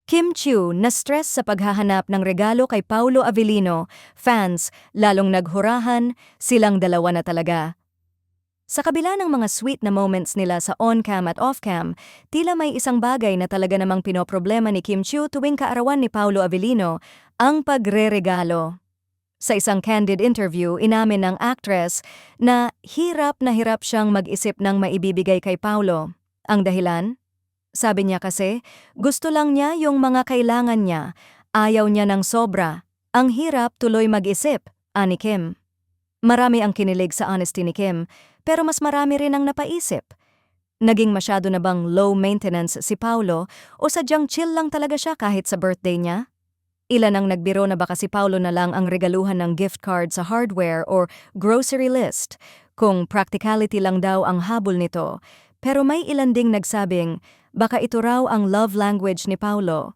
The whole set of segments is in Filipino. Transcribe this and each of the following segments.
Kim Chiu na-stress sa paghahanap ng regalo kay Paulo Avellino, fans lalong naghurahan, silang dalawa na talaga. Sa kabila ng mga sweet na moments nila sa on-cam at off-cam, tila may isang bagay na talaga namang pinoproblema ni Kim Chiu tuwing kaarawan ni Paulo Avellino, ang pagre-regalo. Sa isang candid interview, inamin ng actress na hirap siyang mag-isip ng maibibigay kay Paulo. Ang dahilan? Sabi niya kasi, gusto lang niya yung mga kailangan niya, ayaw niya ng sobra. Ang hirap tuloy mag-isip, ani Kim. Marami ang kinilig sa honesty ni Kim, pero mas marami rin ang napaisip. Naging masyado na bang low maintenance si Paulo o sadyang chill lang talaga siya kahit sa birthday niya? Ilan ang nagbiro na baka si Paulo na lang ang regaluhan ng gift card sa hardware or grocery list, kung practicality lang daw ang habol nito. Pero may ilan ding nagsabing, baka ito raw ang love language ni Paulo.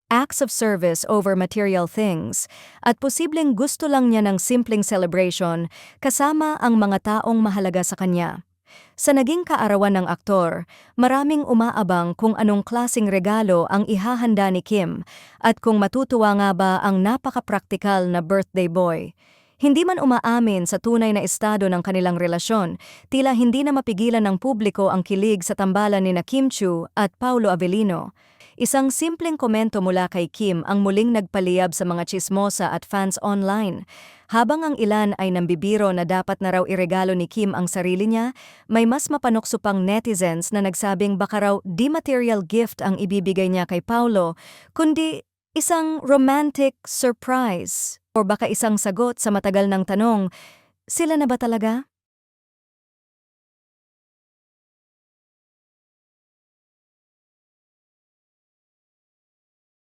Acts of service over material things, at posibleng gusto lang niya ng simpleng celebration kasama ang mga taong mahalaga sa kanya. Sa naging kaarawan ng aktor, maraming umaabang kung anong klasing regalo ang ihahanda ni Kim at kung matutuwa nga ba ang napaka-praktikal na birthday boy. Hindi man umaamin sa tunay na estado ng kanilang relasyon, tila hindi na mapigilan ng publiko ang kilig sa tambalan ni Kim Chiu at Paulo Avellino. Isang simpleng komento mula kay Kim ang muling nagpaliyab sa mga tsismosa at fans online. Habang ang ilan ay nambibiro na dapat na raw iregalo ni Kim ang sarili niya, may mas mapanokso pang netizens na nagsabing baka raw di material gift ang ibibigay niya kay Paulo, kundi isang romantic surprise. O baka isang sagot sa matagal ng tanong, sila na ba talaga?